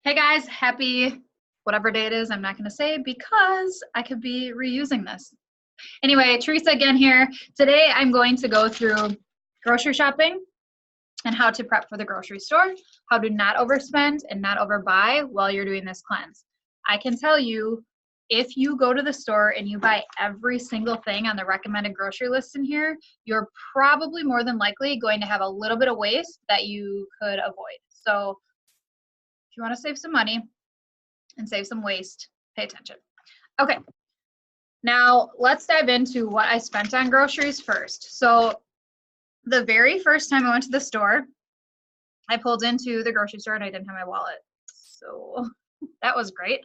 Hey guys, happy whatever day it is, I'm not going to say because I could be reusing this. Anyway, Teresa again here. Today I'm going to go through grocery shopping and how to prep for the grocery store, how to not overspend and not overbuy while you're doing this cleanse. I can tell you, if you go to the store and you buy every single thing on the recommended grocery list in here, you're probably more than likely going to have a little bit of waste that you could avoid. So if you want to save some money and save some waste, pay attention. Okay, now let's dive into what I spent on groceries first. So the very first time I went to the store, I pulled into the grocery store and I didn't have my wallet. So that was great.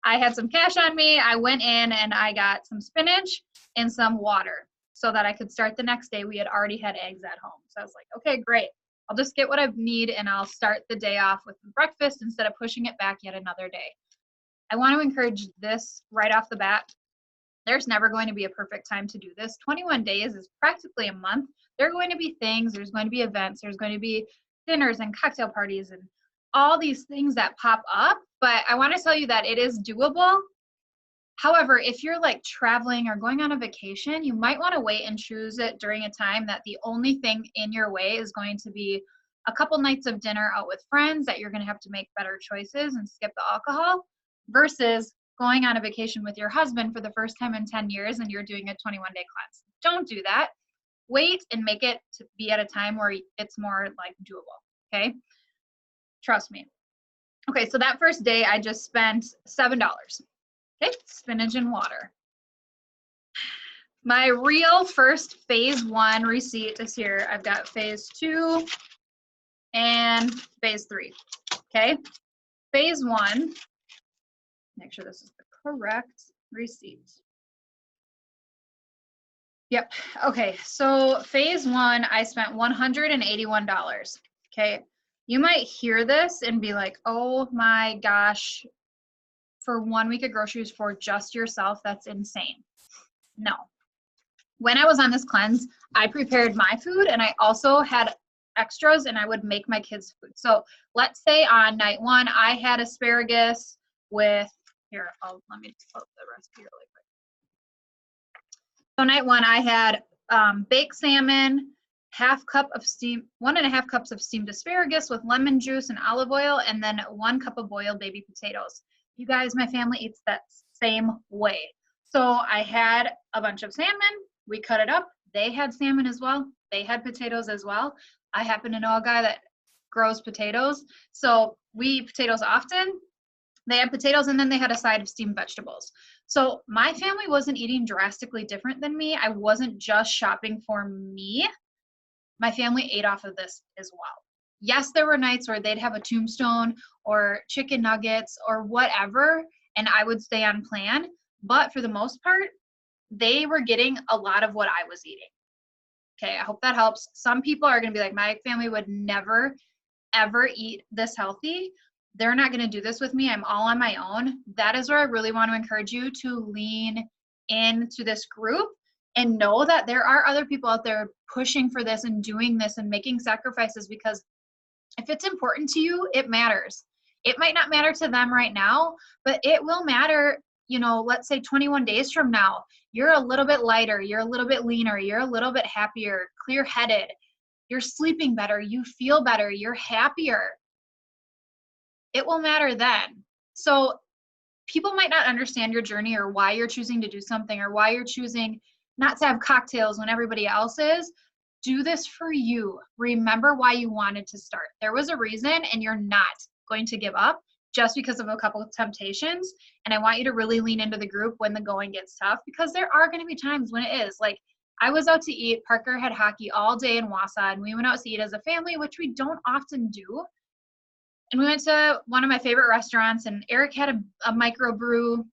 I had some cash on me. I went in and I got some spinach and some water so that I could start the next day. We had already had eggs at home. So I was like, okay, great. I'll just get what I need and I'll start the day off with breakfast instead of pushing it back yet another day. I want to encourage this right off the bat. There's never going to be a perfect time to do this. 21 days is practically a month. There are going to be things, there's going to be events, there's going to be dinners and cocktail parties and all these things that pop up. But I want to tell you that it is doable. However, if you're like traveling or going on a vacation, you might want to wait and choose it during a time that the only thing in your way is going to be a couple nights of dinner out with friends that you're going to have to make better choices and skip the alcohol versus going on a vacation with your husband for the first time in 10 years and you're doing a 21-day cleanse. Don't do that. Wait and make it to be at a time where it's more like doable, okay? Trust me. Okay, so that first day I just spent $7. Okay, spinach and water. My real first phase 1 receipt is here. I've got phase 2 and phase 3. Okay, phase 1, make sure this is the correct receipt. Yep. Okay, so phase 1, I spent $181. Okay, you might hear this and be like, oh my gosh, for 1 week of groceries for just yourself, that's insane. No. When I was on this cleanse, I prepared my food and I also had extras and I would make my kids' food. So let's say on night 1, I had asparagus with, here, let me just pull up the recipe really quick. So night 1, I had baked salmon, 1.5 cups of steamed asparagus with lemon juice and olive oil, and then 1 cup of boiled baby potatoes. You guys, my family eats that same way. So I had a bunch of salmon. We cut it up. They had salmon as well. They had potatoes as well. I happen to know a guy that grows potatoes. So we eat potatoes often. They had potatoes and then they had a side of steamed vegetables. So my family wasn't eating drastically different than me. I wasn't just shopping for me. My family ate off of this as well. Yes, there were nights where they'd have a tombstone or chicken nuggets or whatever, and I would stay on plan. But for the most part, they were getting a lot of what I was eating. Okay, I hope that helps. Some people are going to be like, my family would never, ever eat this healthy. They're not going to do this with me. I'm all on my own. That is where I really want to encourage you to lean into this group and know that there are other people out there pushing for this and doing this and making sacrifices, because if it's important to you, it matters. It might not matter to them right now, but it will matter, you know, let's say 21 days from now. You're a little bit lighter, you're a little bit leaner, you're a little bit happier, clear-headed, you're sleeping better, you feel better, you're happier. It will matter then. So people might not understand your journey or why you're choosing to do something or why you're choosing not to have cocktails when everybody else is. Do this for you. Remember why you wanted to start. There was a reason, and you're not going to give up just because of a couple of temptations. And I want you to really lean into the group when the going gets tough, because there are going to be times when it is. Like, I was out to eat. Parker had hockey all day in Wausau, and we went out to eat as a family, which we don't often do. And we went to one of my favorite restaurants, and Eric had a microbrew,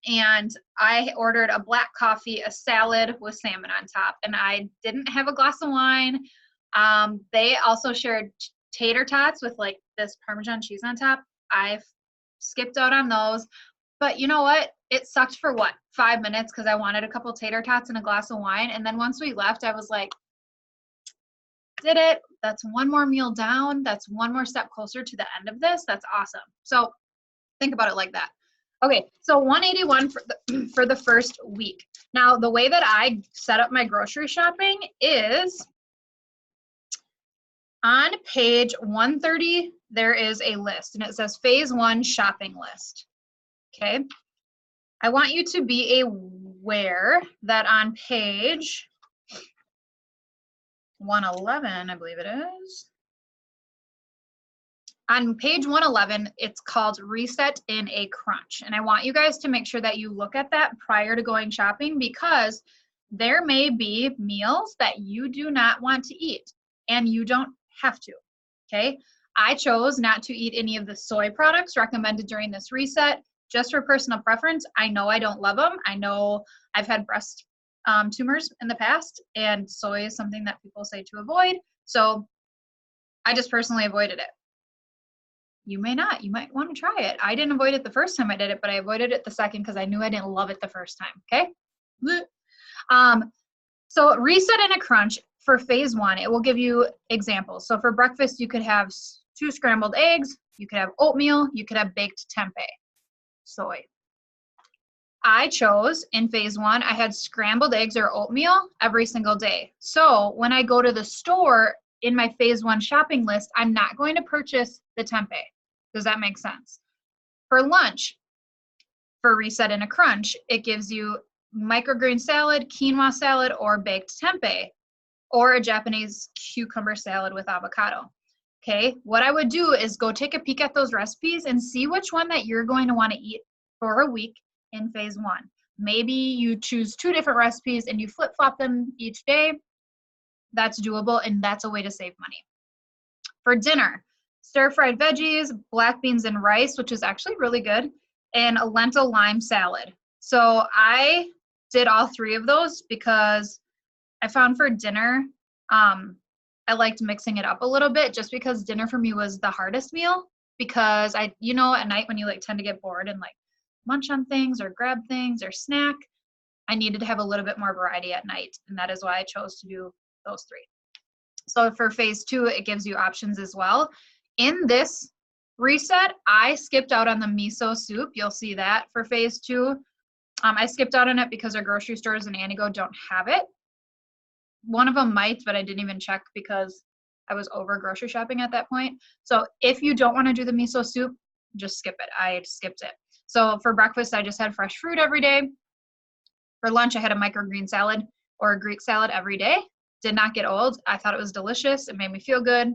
and I ordered a black coffee, a salad with salmon on top, and I didn't have a glass of wine. They also shared tater tots with like this Parmesan cheese on top. I've skipped out on those, but you know what? It sucked for 5 minutes because I wanted a couple tater tots and a glass of wine. And then once we left, I was like, did it. That's one more meal down. That's one more step closer to the end of this. That's awesome. So think about it like that. Okay, so 181 for the first week. Now, the way that I set up my grocery shopping is on page 130, there is a list, and it says phase 1 shopping list. Okay, I want you to be aware that on page 111, I believe it is. On page 111, it's called Reset in a Crunch. And I want you guys to make sure that you look at that prior to going shopping, because there may be meals that you do not want to eat and you don't have to, okay? I chose not to eat any of the soy products recommended during this reset just for personal preference. I know I don't love them. I know I've had breast tumors in the past, and soy is something that people say to avoid. So I just personally avoided it. You may not. You might want to try it. I didn't avoid it the first time I did it, but I avoided it the second because I knew I didn't love it the first time, okay? So reset in a crunch for phase 1, it will give you examples. So for breakfast, you could have 2 scrambled eggs, you could have oatmeal, you could have baked tempeh, soy. I chose in phase 1, I had scrambled eggs or oatmeal every single day. So when I go to the store in my phase 1 shopping list, I'm not going to purchase the tempeh. Does that make sense? For lunch, for reset in a crunch, it gives you microgreen salad, quinoa salad, or baked tempeh, or a Japanese cucumber salad with avocado. Okay, what I would do is go take a peek at those recipes and see which one that you're going to want to eat for a week in phase 1. Maybe you choose 2 different recipes and you flip-flop them each day. That's doable, and that's a way to save money. For dinner, stir-fried veggies, black beans and rice, which is actually really good, and a lentil lime salad. So I did all 3 of those because I found for dinner, I liked mixing it up a little bit, just because dinner for me was the hardest meal, because at night when you tend to get bored and munch on things or grab things or snack, I needed to have a little bit more variety at night, and that is why I chose to do those 3. So for phase 2, it gives you options as well. In this reset, I skipped out on the miso soup. You'll see that for phase 2. I skipped out on it because our grocery stores in Antigo don't have it. One of them might, but I didn't even check because I was over grocery shopping at that point. So if you don't want to do the miso soup, just skip it. I skipped it. So for breakfast, I just had fresh fruit every day. For lunch, I had a microgreen salad or a Greek salad every day. Did not get old. I thought it was delicious. It made me feel good.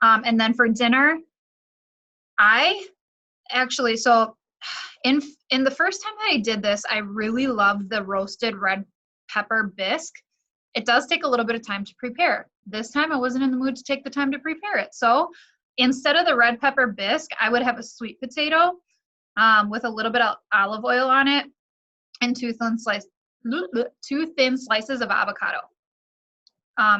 And then for dinner, I actually, so in the first time that I did this, I really loved the roasted red pepper bisque. It does take a little bit of time to prepare. This time I wasn't in the mood to take the time to prepare it. So instead of the red pepper bisque, I would have a sweet potato with a little bit of olive oil on it and 2 thin slices of avocado.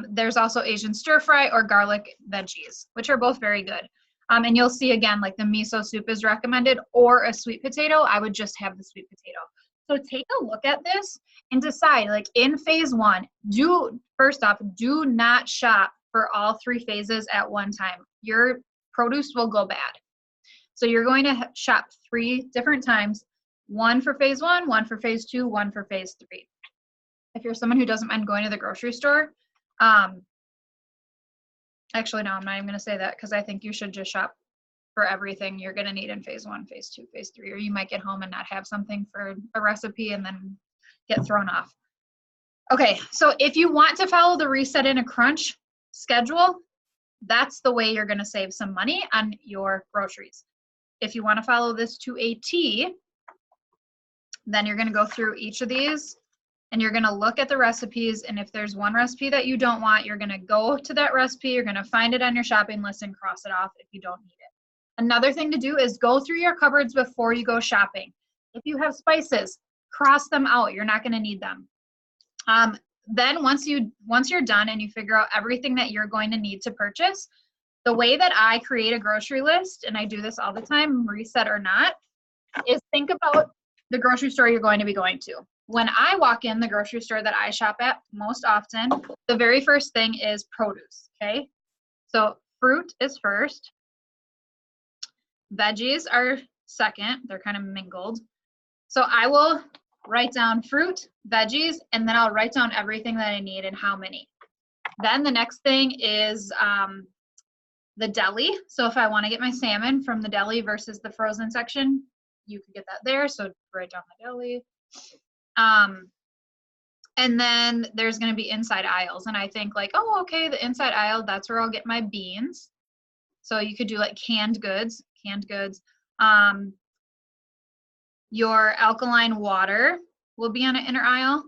There's also Asian stir fry or garlic veggies, which are both very good. And you'll see again, the miso soup is recommended, or a sweet potato. I would just have the sweet potato. So take a look at this and decide, in phase 1, first off, do not shop for all 3 phases at one time. Your produce will go bad. So you're going to shop 3 different times, 1 for phase 1, 1 for phase 2, 1 for phase 3. If you're someone who doesn't mind going to the grocery store, actually, no, I'm not even going to say that, because I think you should just shop for everything you're going to need in phase 1, phase 2, phase 3, or you might get home and not have something for a recipe and then get thrown off. Okay, so if you want to follow the reset in a crunch schedule, that's the way you're going to save some money on your groceries. If you want to follow this to a T, then you're going to go through each of these and you're going to look at the recipes, and if there's one recipe that you don't want, you're going to go to that recipe, you're going to find it on your shopping list and cross it off if you don't need it. Another thing to do is go through your cupboards before you go shopping. If you have spices, cross them out. You're not going to need them. Then once you're done and you figure out everything that you're going to need to purchase, the way that I create a grocery list, and I do this all the time, reset or not, is think about the grocery store you're going to be going to. when I walk in the grocery store that I shop at most often, the very first thing is produce, okay? So fruit is first. Veggies are second. They're kind of mingled. So I will write down fruit, veggies, and then I'll write down everything that I need and how many. Then the next thing is the deli. So if I want to get my salmon from the deli versus the frozen section, you could get that there. So write down the deli. And then there's going to be inside aisles. And I think like, oh, okay, the inside aisle, that's where I'll get my beans. So you could do like canned goods. Your alkaline water will be on an inner aisle.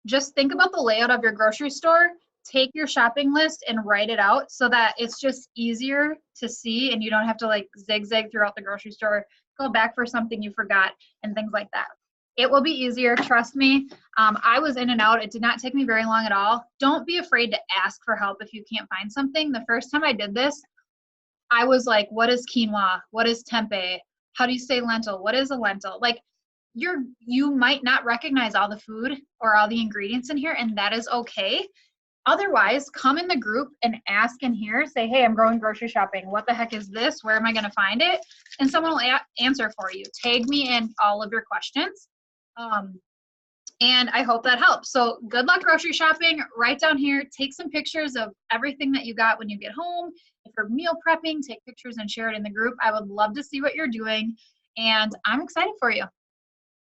Just think about the layout of your grocery store. Take your shopping list and write it out so that it's just easier to see and you don't have to like zigzag throughout the grocery store, go back for something you forgot and things like that. It will be easier, trust me. I was in and out. It did not take me very long at all. Don't be afraid to ask for help if you can't find something. The first time I did this, I was like, what is quinoa? What is tempeh? How do you say lentil? What is a lentil? Like, you might not recognize all the food or all the ingredients in here, and that is okay. Otherwise, come in the group and ask in here. Say, hey, I'm going grocery shopping. What the heck is this? Where am I going to find it? And someone will answer for you. Tag me in all of your questions. And I hope that helps. So good luck grocery shopping. Write down here. Take some pictures of everything that you got when you get home. If you're meal prepping, take pictures and share it in the group. I would love to see what you're doing. And I'm excited for you.